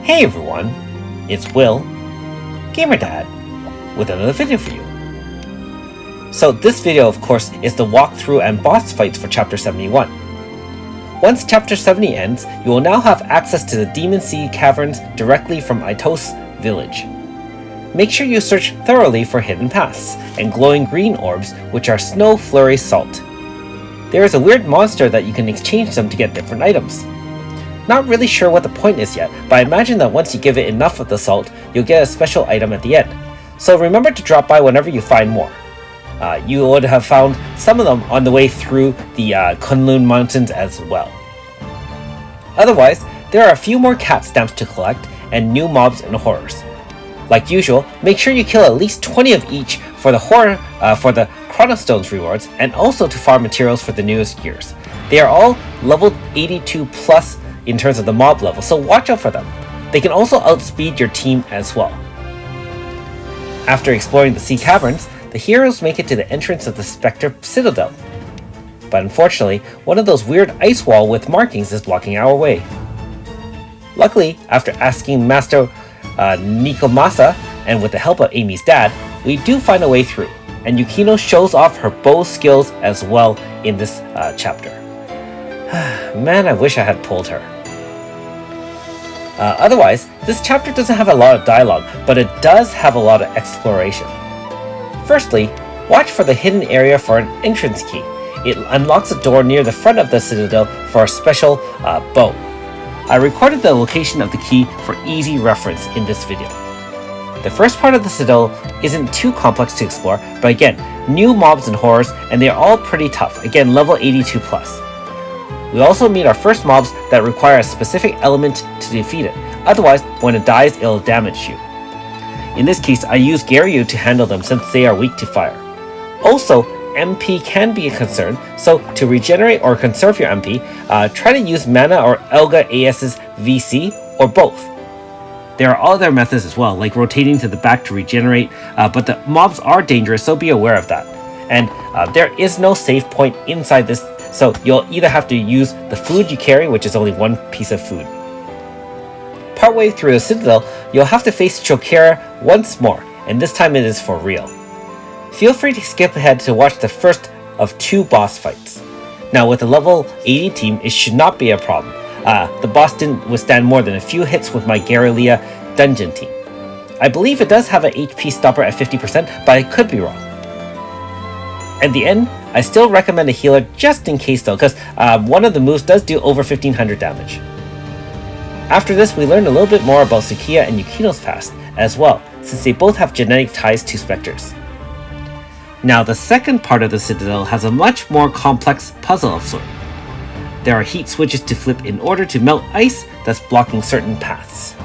Hey everyone, it's Will, GamerDad, with another video for you. So this video, of course, is the walkthrough and boss fights for Chapter 71. Once Chapter 70 ends, you will now have access to the Demon Sea Caverns directly from Aitos Village. Make sure you search thoroughly for hidden paths and glowing green orbs, which are Snow Flurry Salt. There is a weird monster that you can exchange them to get different items. Not really sure what the point is yet, but I imagine that once you give it enough of the salt, you'll get a special item at the end. So remember to drop by whenever you find more. You would have found some of them on the way through the Kunlun Mountains as well. Otherwise, there are a few more cat stamps to collect and new mobs and horrors. Like usual, make sure you kill at least 20 of each for the Chronostones rewards and also to farm materials for the newest gears. They are all level 82 plus in terms of the mob level, so watch out for them. They can also outspeed your team as well. After exploring the sea caverns, the heroes make it to the entrance of the Specter Citadel. But unfortunately, one of those weird ice wall with markings is blocking our way. Luckily, after asking Master Nikomasa, and with the help of Amy's dad, we do find a way through, and Yukino shows off her bow skills as well in this chapter. Man, I wish I had pulled her. Otherwise, this chapter doesn't have a lot of dialogue, but it does have a lot of exploration. Firstly, watch for the hidden area for an entrance key. It unlocks a door near the front of the Citadel for a special bow. I recorded the location of the key for easy reference in this video. The first part of the Citadel isn't too complex to explore, but again, new mobs and horrors, and they are all pretty tough, again level 82 plus. We also meet our first mobs that require a specific element to defeat it, otherwise when it dies it'll damage you. In this case, I use Garyu to handle them since they are weak to fire. Also, MP can be a concern, so to regenerate or conserve your MP, try to use Mana or Elga AS's VC, or both. There are other methods as well, like rotating to the back to regenerate, but the mobs are dangerous, so be aware of that. And there is no save point inside this, so you'll either have to use the food you carry, which is only one piece of food. Partway through the Citadel, you'll have to face Chokera once more, and this time it is for real. Feel free to skip ahead to watch the first of two boss fights. Now with the level 80 team, it should not be a problem. The boss didn't withstand more than a few hits with my Garrelia dungeon team. I believe it does have an HP stopper at 50%, but I could be wrong. At the end, I still recommend a healer just in case though, because one of the moves does do over 1500 damage. After this, we learn a little bit more about Tsukiya and Yukino's past as well, since they both have genetic ties to Specters. Now the second part of the Citadel has a much more complex puzzle of sort. There are heat switches to flip in order to melt ice that's blocking certain paths.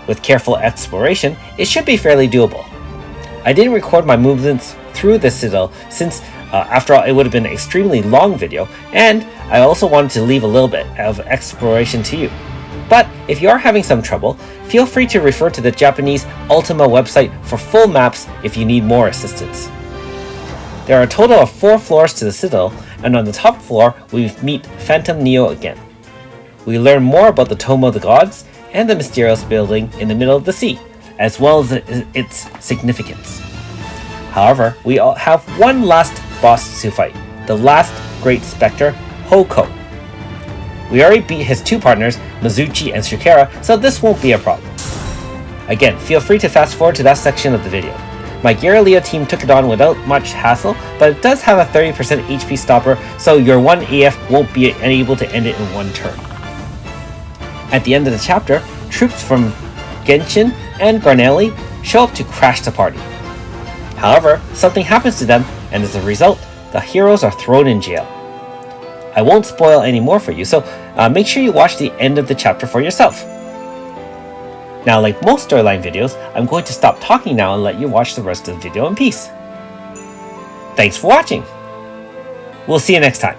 With careful exploration, it should be fairly doable. I didn't record my movements through the Citadel since after all it would have been an extremely long video, and I also wanted to leave a little bit of exploration to you. But if you are having some trouble, feel free to refer to the Japanese Ultima website for full maps if you need more assistance. There are a total of 4 floors to the Citadel, and on the top floor we meet Phantom Neo again. We learn more about the Tome of the Gods and the mysterious building in the middle of the sea, as well as its significance. However, we all have one last boss to fight, the last great Spectre, Hoko. We already beat his 2 partners, Mizuchi and Shukera, so this won't be a problem. Again, feel free to fast forward to that section of the video. My Garrelia team took it on without much hassle, but it does have a 30% HP stopper, so your 1 AF won't be able to end it in one turn. At the end of the chapter, troops from Genshin and Garnelli show up to crash the party. However, something happens to them, and as a result, the heroes are thrown in jail. I won't spoil any more for you, so make sure you watch the end of the chapter for yourself. Now, like most storyline videos, I'm going to stop talking now and let you watch the rest of the video in peace. Thanks for watching! We'll see you next time.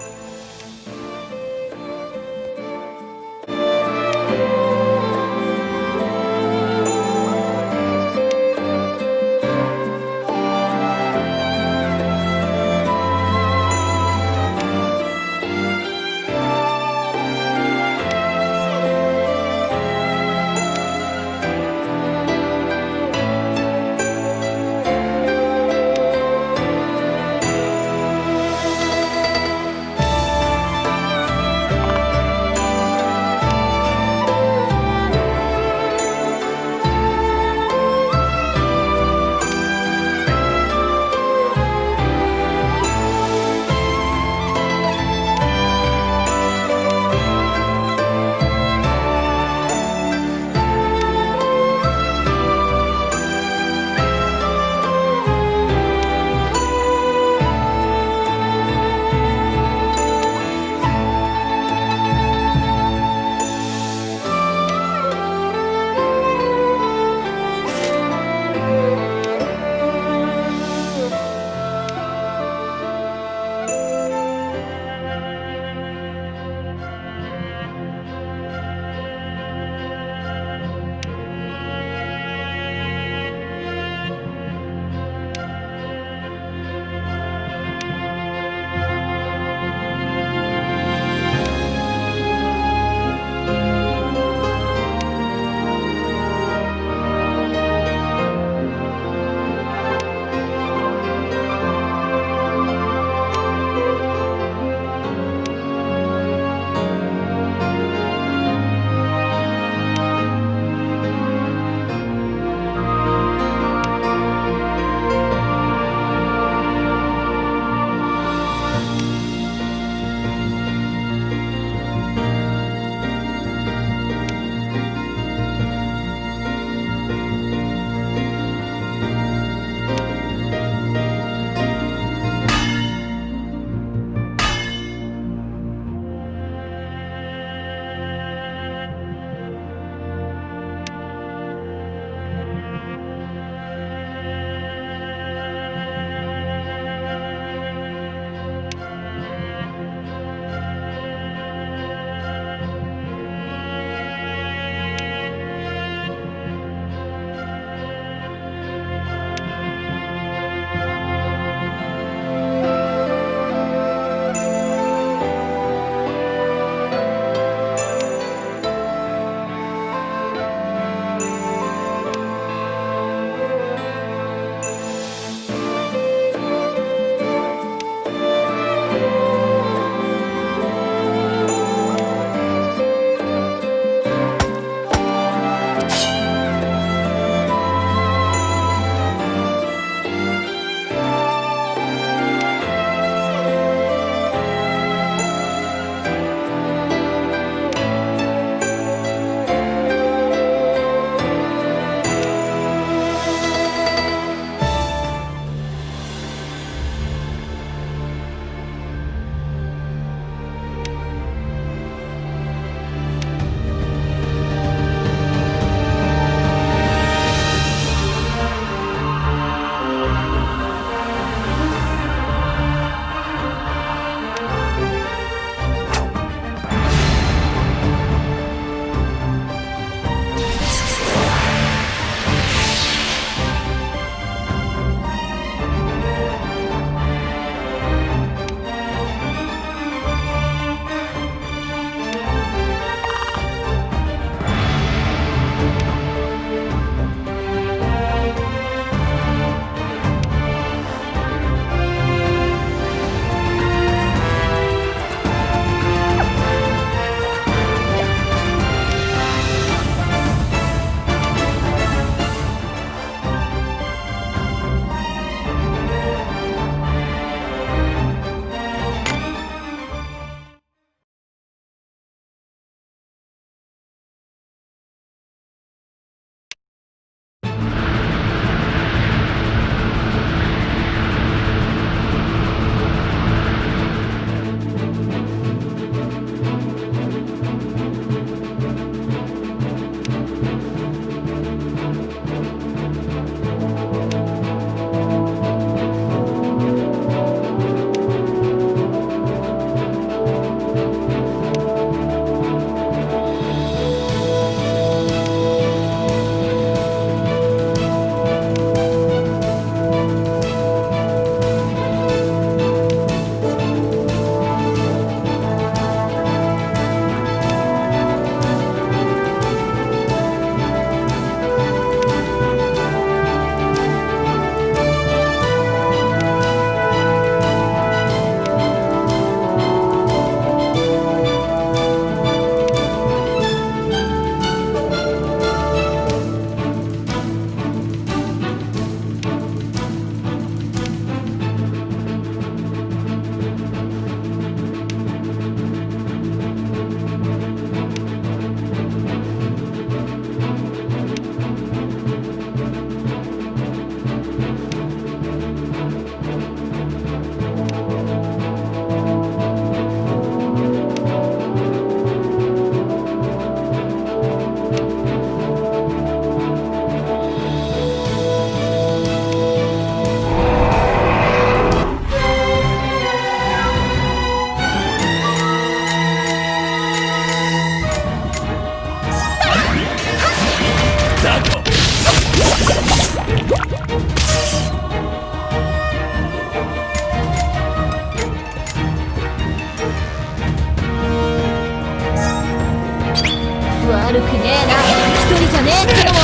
くねえな。一人じゃねえってのも。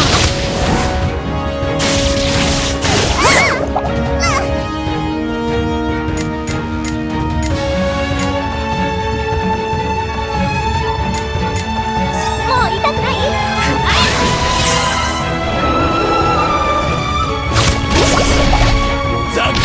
もう痛くない？ザク